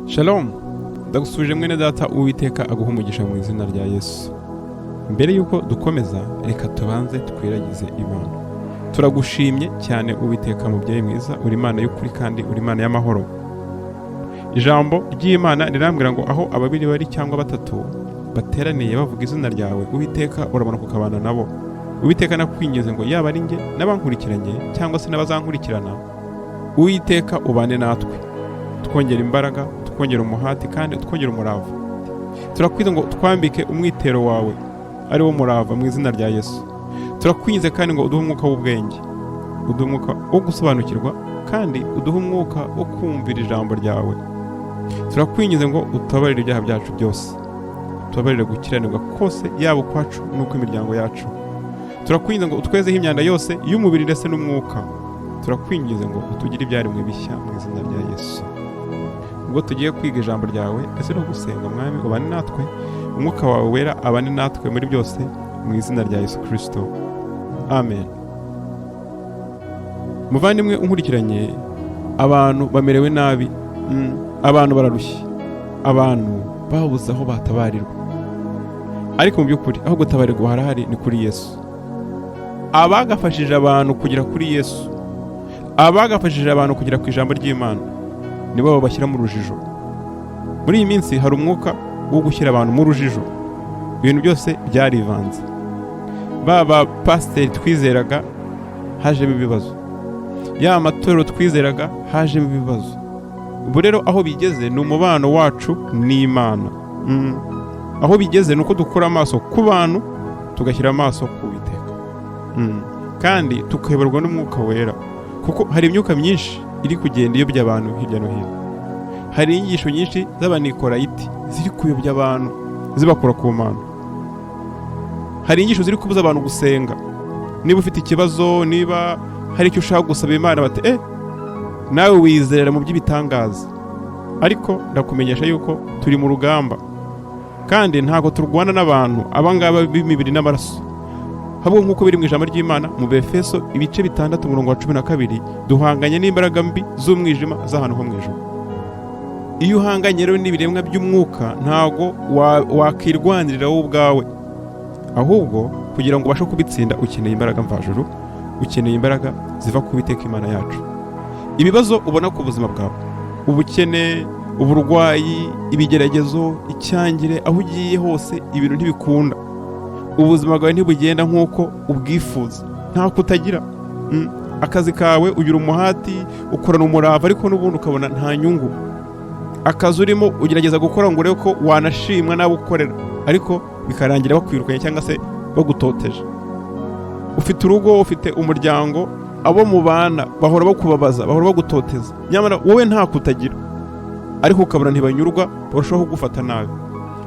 Shalom, ndagusubije mwene data Uwiteka aguha umugisha mu izina rya Yesu. Mbere yuko dukomeza, reka tubanze twiragize Imana. Turagushimye cyane Uwiteka mubyeyi mwiza, uri Imana y'ukuri kandi uri Imana y'amahoro. Ijambo ry'Imana rirambwira ngo aho ababiri bari cyangwa batatu bateraniye bavuga izina ryawe, Uwiteka urabona kukabana nabo. Uwiteka nakwingize ngo yaba ari nge n'abankurikiranye cyangwa se n'abazankurikirana, Uwiteka ubane natwe. Twongera imbaraga, twongera umuhati kandi twongera umurava. Turakwiza ngo twambike umwitero wawe ari wo murava mu izina rya Yesu. Turakwinze kandi ngo uduhe umwuka w'ubwenge, uduhe umwuka wo gusobanukirwa kandi uduhe umwuka wo kumvira ijambo ryawe. Turakwingize ngo utabarire ibyaha byacu byose, utabarire gukiranirwa kose yaba ukwacu n'uko imiryango yacu. Turakwingize ngo utwezeho imyanda yose y'umubiri ndetse n'umwuka. Turakwingize ngo utugire ibyaremwe bishya mu izina rya Yesu. Ubwo tugiye kwiga ijambo ryawe ese no gusenga, mwami ubane natwe, umwuka wawe wera abane natwe muri byose mu izina rya Yesu Kristo. Amen. Muvandimwe unkurikiranye, abantu bamerewe nabi, abantu bararushye, abantu babuze aho batabarirwa. Ariko mu by'ukuri aho gutabarirwa harahari ni kuri Yesu. Abagafashije abantu kugera kuri Yesu, abagafashije abantu kugera ku ijambo ry'Imana, nibo babashyira mu rujijo. Muri iyi minsi hari umwuka wo gushyira abantu mu rujijo. Ibintu byose byarivanze. Baba pasiteri twizeraga hajemo ibibazo, ya matorero twizeraga hajemo ibibazo. Ubu rero aho bigeze ni umubano wacu n'Imana. Aho bigeze ni uko dukura amaso ku bantu tugashyira amaso ku Uwiteka, kandi tukayoborwa n'umwuka wera, kuko hari imyuka myinshi iri kugenda iyobya abantu hirya no hino. Hari inyigisho nyinshi z'abanikorayiti ziri kuyobya abantu zibakura ku Mana. Hari inyigisho ziri kubuza abantu gusenga. Niba ufite ikibazo, niba hari icyo ushaka gusaba Imana, bati nawe wizerera mu by'ibitangaza. Ariko ndakumenyesha yuko turi mu rugamba, kandi ntago turwana n'abantu abangaba b'imibiri n'amaraso. Habwo nk'uko biri mu ijambo ry'Imana mu Befeso ibice 6:12, duhanganye n'imbaraga mbi z'umwijima z'ahantu ho mu ijuru. Iyo uhanganye rero n'ibiremwa by'umwuka, ntago wakirwanirira wowe ubwawe, ahubwo kugira ngo ubashe kubitsinda ukeneye imbaraga mvajuru, ukeneye imbaraga ziva ku Uwiteka Imana yacu. Ibibazo ubona ku buzima bwawe, ubukene, uburwayi, ibigeragezo, icyangire, aho ugiye hose ibintu ntibikunda. Ubuzima bwawe ntibugenda nk'uko ubwifuza, nta kutagira. Akazi kawe ugira umuhati, ukorana umurava, ariko n'ubundi ukabona nta nyungu. Akazi urimo ugerageza gukora ngo urebe ko wanashimwa n'abo ukorera, ariko bikarangira bakwirukanye cyangwa se bagutoteje. Ufite urugo, ufite umuryango, abo mubana bahora bakubabaza, bahora bagutoteza, nyamara wowe nta kutagira, ariko ukabona ntibanyurwa, barushaho kugufata nabi.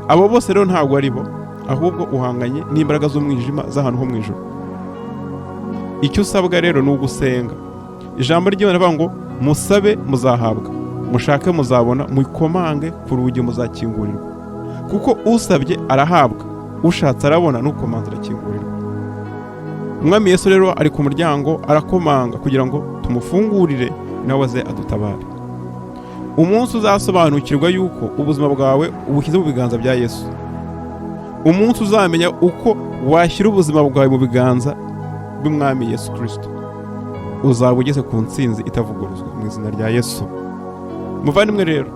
Abo bose rero ntabwo ari bo, ahubwo uhanganye n'imbaraga z'umwijima z'ahantu ho mu ijuru. Icyo usabwa rero ni ugusenga. Ijambo ry'Imana rivuga ngo musabe muzahabwa, mushake muzabona, mukomange ku rugi muzakingurirwa. Kuko usabye arahabwa, ushatse arabona, n'ukomanze arakingurirwa. Umwami Yesu rero ari ku muryango arakomanga kugira ngo tumufungurire nawe aze adutabare. Umunsi uzasobanukirwa yuko ubuzima bwawe ubushyize mu biganza bya Yesu, umunsi uzamenya uko washyira ubuzima bwawe mu biganza by'Umwami Yesu Kristo, uzaba ugeze ku ntsinzi itavuguruzwa mu izina rya Yesu. Muvandimwe rero,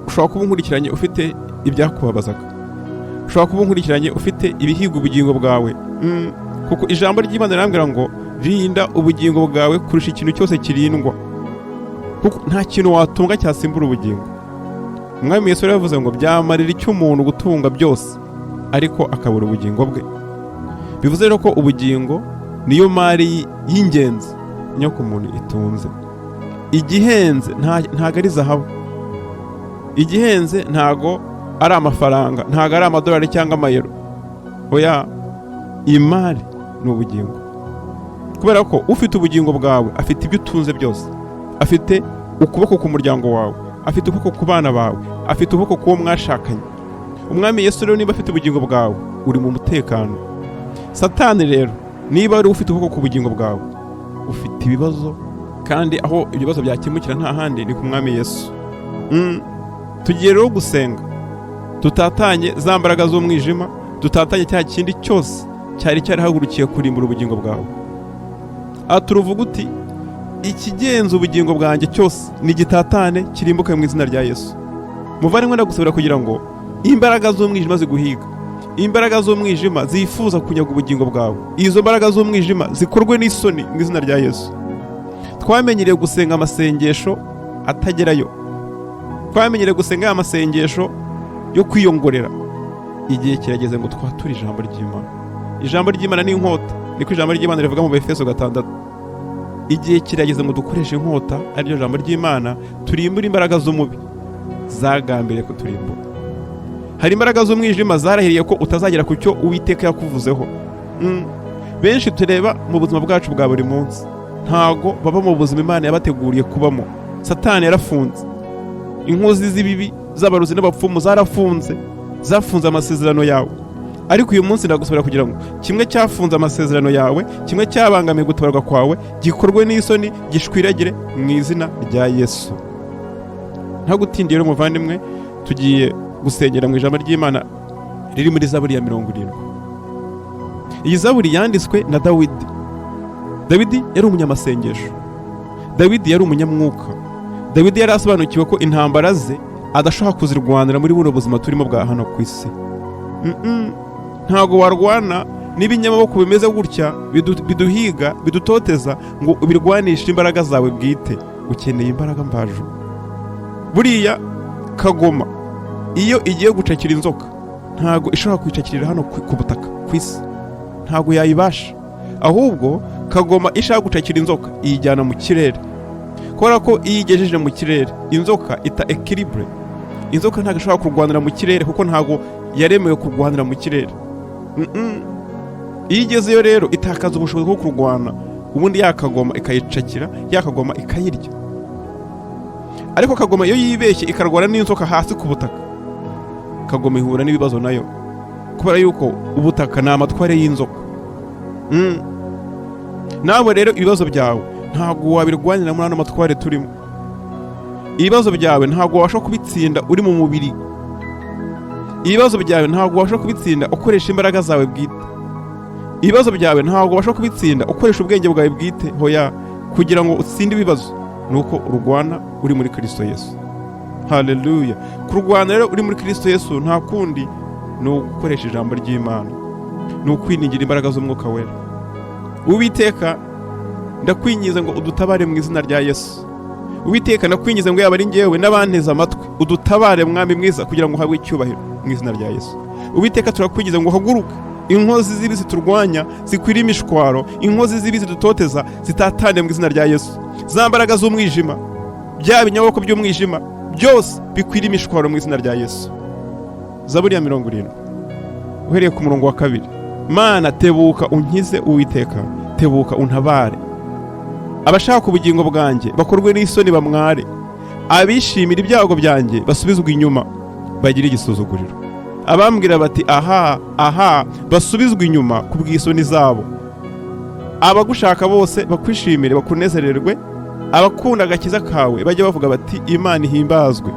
ushobora kuba unkurikiranye ufite ibyakubabazaga, ushobora kuba unkurikiranye ufite ibihiga ubugingo bwawe, kuko ijambo ry'Imana rirambwira ngo rinda ubugingo bwawe kurusha ikintu cyose kirindwa, kuko nta kintu watunga cyasimbura ubugingo. Umwami Yesu rero yavuze ngo byamarira icyo umuntu gutunga byose ariko akabura ubugingo bwe. Bivuze rero ko ubugingo niyo mari y'ingenzi nyoko umuntu itunze. Igihenze ntago ari zahabu, igihenze ntago ari amafaranga, ntago ari amadolari cyangwa amayero. Oya, imari ni ubugingo. Kubera ko ufite ubugingo bwawe afite ibyo utunze byose, afite ukuboko ku muryango wawe, afite ukuboko ku bana bawe, afite ukuboko ku wo mwashakanye. Umwami Yesu rero niba afite ubugingo bwawe, uri mu mutekano. Satani rero niba ari ufite ukuboko ku bugingo bwawe, ufite ibibazo, kandi aho ibibazo byakemukira nta handi ni ku Mwami Yesu. tugiye rero gusenga, tutatanye za mbaraga z'umwijima, tutatanye cya kindi cyose cyari cyarahagurukiye kurimbura ubugingo bwawe. Turuvuga uti ikigenza ubugingo bwanjye cyose ni gitatane kirimbuke mu izina rya Yesu. Muvandimwe ndagusabira kugira ngo imbaraga z'umwijima ziguhiga, imbaraga z'umwijima zifuza kunyaga ubugingo bwawe, izo mbaraga z'umwijima zikorwe n'isoni mu izina rya Yesu. Twamenyereye gusenga amasengesho atagerayo, twamenyereye gusenga amasengesho yo kwiyongorera. Igihe kirageze ngo twature ijambo ry'Imana. Ijambo ry'Imana ni inkota, niko ijambo ry'Imana rivuga mu Efeso 6. Igihe kirageze ngo dukoreshe inkota, ariryo jambo ry'Imana, turimbura imbaraga z'umubi zagambiriye kuturimbura. Hari imbaraga z'umwijima zarahiriye ko utazagera ku cyo Uwiteka yakuvuzeho. Benshi tureba mu buzima bwacu bwa buri munsi, ntago baba mu buzima Imana yabateguriye kubamo. Satani yarafunze, inkozi z'ibibi z'abarozi n'abapfumu zarafunze, zafunze amasezerano yawe. Ariko uyu munsi ndagusabira kugira ngo kimwe cyafunze amasezerano yawe, kimwe cyabangamiye gutabarwa kwawe, gikorwe n'isoni, gishwiragire mu izina rya Yesu. Nta gutindiye rero muvandimwe, tugiye gusengera mu ijambo ry'Imana riri muri Zaburi ya 70. Iyi Zaburi yanditswe na Dawidi. Dawidi yari umunyamasengesho, Dawidi yari umunyamwuka, Dawidi yari asobanukiwe ko intambara ze adashobora kuzirwanira muri buno buzima turimo bwa hano ku isi. Ntago warwana n'ibinyamaboko bimeze gutya biduhiga, bidutoteza ngo ubirwanishe imbaraga zawe bwite. Ukeneye imbaraga mbajuru. Buriya kagoma iyo igiye gucakira inzoka, ntago ishobora kwicakirira hano ku butaka ku isi, ntago yayibasha. Ahubwo kagoma ishaka gucakira inzoka iyijyana mu kirere, kubera ko iyo igejeje mu kirere inzoka ita equilibre. Inzoka ntago ishobora kurwanira mu kirere kuko ntago yaremewe kurwanira mu kirere. Iyo igezeyo rero itakaza ubushobozi bwo kurwana, ubundi yakagoma ikayicakira, yakagoma ikayirya. Ariko kagoma iyo yibeshye ikarwana n'inzoka hasi ku butaka, kagoma ihura n'ibibazo nayo, kubera yuko ubutaka ni amatware y'inzoka. Nawe rero ibibazo byawe ntago wabirwanira muri ano matware turimo. Ibibazo byawe ntago wabasha kubitsinda uri mu mubiri. Ibibazo byawe ntago wabasha kubitsinda ukoresha imbaraga zawe bwite. Ibibazo byawe ntago wabasha kubitsinda ukoresha ubwenge bwawe bwite. Hoya, kugira ngo utsinde ibibazo nuko urwana uri muri Kristo Yesu. Haleluya. Kurwana rero uri muri Kristo Yesu nta kundi no gukoresha ijambo ry'Imana, no kwiningira imbaraga z'Umwuka wera. Uwiteka ndakwinyiza ngo udutabare mu izina rya Yesu. Uwiteka ndakwinyiza ngo yaba ari ngewe n'abanteza amatwi, udutabare mwami mwiza kugira ngo uhabwe icyubahiro mu izina rya Yesu. Uwiteka turakwinyiza ngo haguruke inkozi z'ibibi ziturwanya, zikwira imishwaro, inkozi z'ibibi zidutoteza zitatane mu izina rya Yesu. Za mbaraga z'umwijima, bya binyaboko by'umwijima byose bikwira imishwaro mu izina rya Yesu. Zaburi ya 70 uhereye ku murongo wa 2. Mana tebuka unkize Uwiteka, tebuka untabare. Abashaka ubugingo bwanjye bakorwe n'isoni bamware, abishimira ibyago byanjye basubizwe inyuma, bagira igisuzuguriro. Abambwira bati aha aha basubizwe inyuma kubw'isoni zabo. Abagushaka bose bakwishimire bakunezererwe, abakunda agakiza kawe bajye bavuga bati Imana ihimbazwe.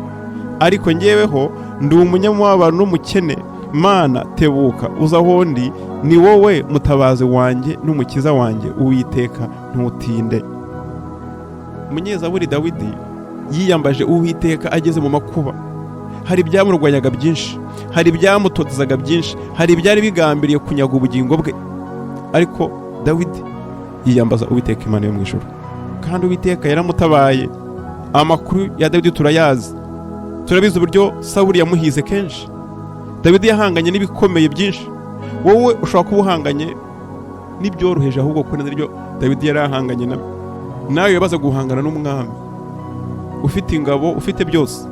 Ariko ngeweho ndi umunyamubabaro n'umukene, Mana tebuka uza hondi, ni wowe mutabazi wanjye n'umukiza wanjye, Uwiteka ntutinde. Umunyezaburi Dawidi yiyambaje Uwiteka ageze mu makuba. Hari ibyamurwanyaga byinshi, hari ibyamutotezaga byinshi, hari ibyari bigambiriye kunyaga ubugingo bwe. Ariko Dawidi yiyambaza Uwiteka Imana yo mu ijuru, kandi Uwiteka yaramutabaye. Amakuru ya Dawidi turayazi, turabizi uburyo Sawuli yamuhize kenshi. Dawidi yahanganye n'ibikomeye byinshi. Wowe ushobora kuba uhanganye n'ibyoroheje, ahubwo ko n'iryo Dawidi yarahanganye nabyo. Nawe yabaza guhangana n'umwami ufite ingabo, ufite byose,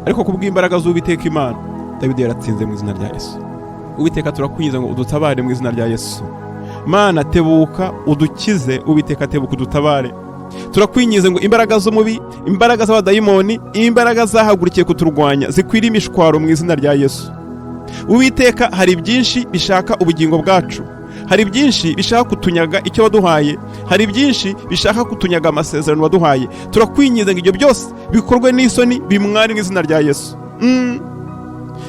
ariko kubw'imbaraga z'Uwiteka Imana Dawidi yaratsinze mu izina rya Yesu. Uwiteka turakwinyiza ngo udutabare mu izina rya Yesu. Mana tebuka udukize, Uwiteka tebuka udutabare. Turakwinyize ngo imbaraga z'umubi, imbaraga z'abadayimoni, imbaraga zahagurukiye kuturwanya zikwira imishwaro mu izina rya Yesu. Uwiteka hari byinshi bishaka ubugingo bwacu, hari byinshi bishaka kutunyaga icyo waduhaye, hari byinshi bishaka kutunyaga amasezerano waduhaye. Turakwinginze ngo ibyo byose bikorwe n'isoni, bimware mu izina rya Yesu.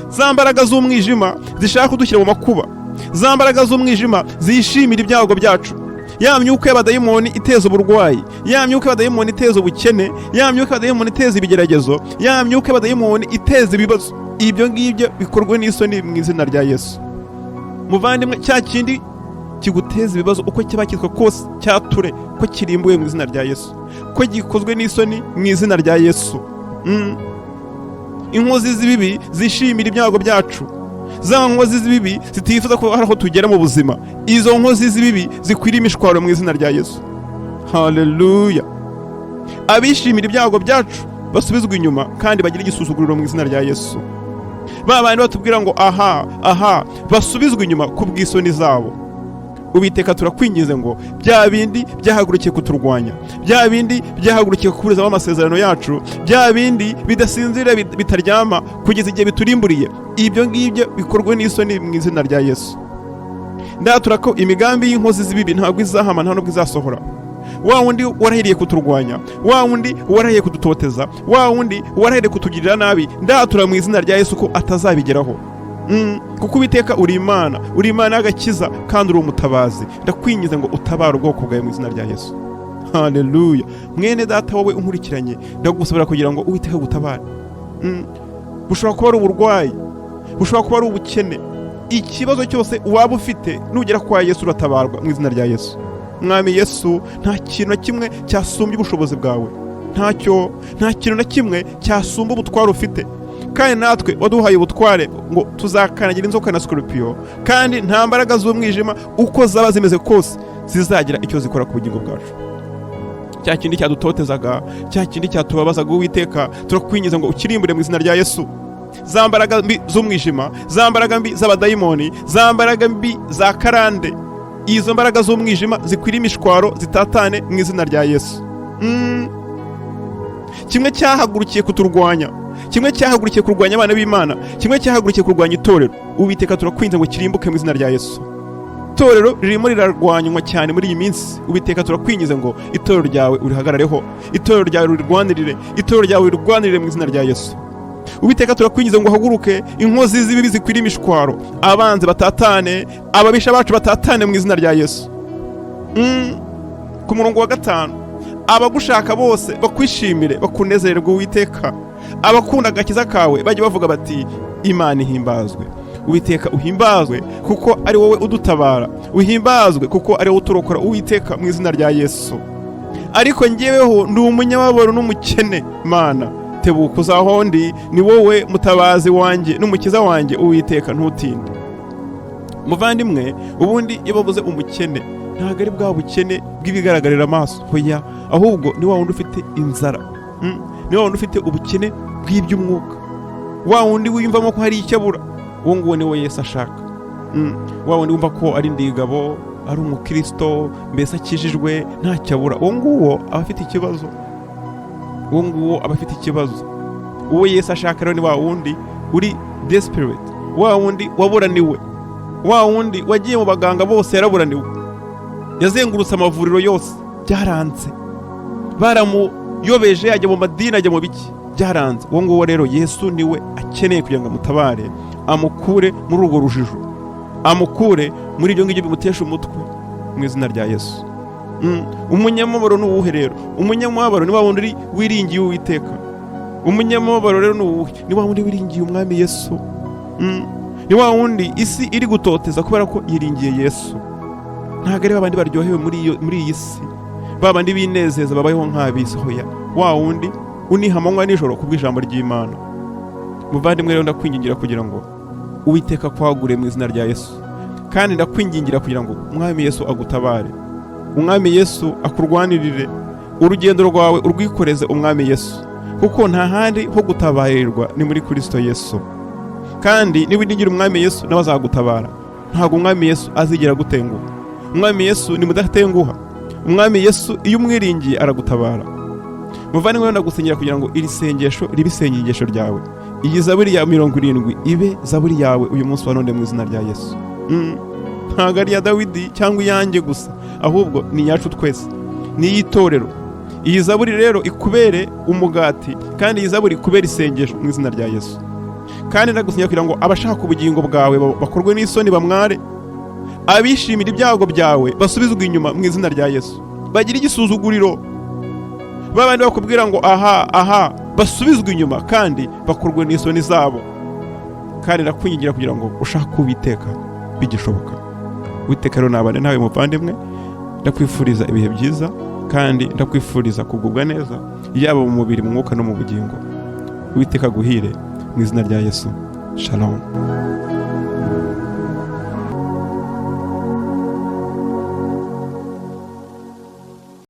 Za mbaraga z'umwijima zishaka kudushyira mu makuba, za mbaraga z'umwijima zishimira ibyago byacu, ya myuka y'abadayimoni iteza uburwayi, ya myuka y'abadayimoni iteza ubukene, ya myuka y'abadayimoni iteza ibigeragezo, ya myuka y'abadayimoni iteza ibibazo, ibyo ngibyo bikorwe n'isoni mu izina rya Yesu. Muvandimwe, cya kindi kiguteza ibibazo uko kiba kitwa kose, cyature ko kirimbuye mu izina rya Yesu, ko gikozwe n'isoni mu izina rya Yesu. Inkozi z'ibibi zishimira ibyago byacu, za nkozi z'ibibi zitifuza ko hari aho tugera mu buzima, izo nkozi z'ibibi zikwira imishwaro mu izina rya Yesu. Haleluya. Abishimira ibyago byacu basubizwa inyuma kandi bagira igisuzuguriro mu izina rya Yesu. Ba bandi batubwira ngo aha basubizwa inyuma ku bw'isoni zabo. Uwiteka, turakwingize ngo bya bindi byahagurukiye kuturwanya, bya bindi byahagurukiye kuburizamo amasezerano yacu, bya bindi bidasinzira bitaryama kugeza igihe biturimburiye, ibyo ngibyo bikorwe n'isoni mu izina rya Yesu. Ndatura ko imigambi y'inkozi z'ibibi ntabwo izahama, nta nubwo izasohora. Wa wundi warahiriye kuturwanya, wa wundi warahiriye kudutoteza, wa wundi warahiriye kutugirira nabi, ndatura mu izina rya Yesu ko atazabigeraho. Kuko Uwiteka uri Imana, uri Imana y'agakiza kandi uri umutabazi. Ndakwingiza ngo utabare ubwoko bwawe mu izina rya Yesu. Haleluya. Mwene data wowe unkurikiranye, ndagusabira kugira ngo Uwiteka gutabare. Bushobora kuba ari uburwayi, bushobora kuba ari ubukene, ikibazo cyose waba ufite nugera kwa Yesu uratabarwa mu izina rya Yesu. Mwami Yesu, nta kintu na kimwe cyasumbye ubushobozi bwawe, nta kintu na kimwe cyasumba ubutware ufite, kandi natwe waduhaye ubutware ngo tuzakanagira inzoka na scorpion, kandi nta mbaraga z'umwijima uko zaba zimeze kose zizagira icyo zikora ku bugingo bwacu. Cya kindi cyadutotezaga, cya kindi cyatubabazaga, Uwiteka, turakwingiza ngo ukirimbure mu izina rya Yesu. Za mbaraga mbi z'umwijima, za mbaraga mbi z'abadayimoni, za mbaraga mbi za karande, izo mbaraga z'umwijima zikwira imishwaro, zitatane mu izina rya Yesu. Kimwe cyahagurukiye kuturwanya, kimwe cyahagurukiye kurwanya abana b'Imana, kimwe cyahagurukiye kurwanya itorero, Uwiteka, turakwinze ngo kirimbuke mu izina rya Yesu. Itorero ririmo rirarwanywa cyane muri iyi minsi. Uwiteka, turakwingize ngo itorero ryawe urihagarareho, itorero ryawe urirwanirire, itorero ryawe urirwanirire mu izina rya Yesu. Uwiteka, turakwingize ngo haguruke inkozi z'ibibi zikwira imishwaro, abanzi batatane, ababisha bacu batatane mu izina rya Yesu. Ku murongo wa 5, abagushaka bose bakwishimire, bakunezererwe Uwiteka. Abakunda agakiza kawe bajye bavuga bati Imana ihimbazwe. Uwiteka, uhimbazwe kuko ari wowe udutabara, uhimbazwe kuko ari wowe uturokora, Uwiteka, mu izina rya Yesu. Ariko njyeweho ndi umunyamaboro n'umukene, Mana, Tebuka uzaho ndi, ni wowe mutabazi wanjye n'umukiza wanjye, Uwiteka, ntutinde. Muvandimwe, ubundi iyo bavuze umukene ntabwo ari bwa bukene bw'ibigaragarira amaso, hoya, ahubwo ni wa wundi ufite inzara, ni wa wundi ufite ubukene bw'iby'umwuka, wa wundi wiyumvamo ko hari icyo abura. Uwo nguwo ni we Yesu ashaka. Wa wundi wumva ko ari indigabo, ari umukristo, mbese akijijwe ntacyo abura, uwo nguwo aba afite ikibazo, uwo nguwo aba afite ikibazo. Uwo Yesu ashaka rero ni wa wundi uri desperate, wa wundi waburaniwe, wa wundi wagiye mu baganga bose yaraburaniwe, yazengurutse amavuriro yose byaranze, baramuyobeje, ajya mu madini, ajya mu biki, byaranze. Uwo nguwo rero Yesu niwe akeneye kugira ngo amutabare, amukure muri urwo rujijo, amukure muri ibyo ngibyo bimutesha umutwe mu izina rya Yesu. Umunyamubabaro ni uwuhe rero? Umunyamubabaro ni wa wundi wiringiye Uwiteka. Umunyamubabaro rero ni uwuhe? Ni wa wundi wiringiye Umwami Yesu. Ni wa wundi isi iri gutoteza kubera ko yiringiye Yesu. Ntabwo ari babandi baryohewe muri iyi si, babandi binezeza babayeho nk'abisi, hoya, wa wundi uniha amanywa nijoro kubw'ijambo ry'Imana. Muvandimwe rero, ndakwingingira kugira ngo Uwiteka kwagure mu izina rya Yesu, kandi ndakwingingira kugira ngo Umwami Yesu agutabare, Umwami Yesu akurwanirire, urugendo rwawe urwikoreze Umwami Yesu, kuko nta handi ho gutabarirwa ni muri Kristo Yesu. Kandi niwiringira Umwami Yesu nawe azagutabara, ntabwo Umwami Yesu azigera gutenguha. Umwami Yesu ni mudatenguha, Umwami Yesu iyo umwiringiye aragutabara. Muvandimwe, ndagusenyera kugira ngo iri sengesho ribe isengesho ryawe, iyi Zaburi ya 70 ibe Zaburi yawe uyu munsi wa none mu izina rya Yesu. ntabwo ari iya Dawidi cyangwa iyanjye gusa, ahubwo ni iyacu twese, ni iy'itorero. Iyi zaburi rero ikubere umugati, kandi iyi zaburi ikubere isengesho mu izina rya Yesu. Kandi ndagusinya kugira ngo abashaka ubugingo bwawe bakorwe n'isoni bamware, abishimira ibyago byawe basubizwe inyuma mu izina rya Yesu. Bagira igisuzuguriro, babandi bakubwira ngo aha basubizwe inyuma kandi bakorwe n'isoni zabo. Kandi ndakwingingira kugira ngo ushake Uwiteka bigishoboka. Uwiteka rero nabane nawe muvandimwe, ndakwifuriza ibihe byiza kandi ndakwifuriza kugubwa neza, yaba mu mubiri, mu mwuka no mu bugingo. Uwiteka guhire mu izina rya Yesu. Shalom.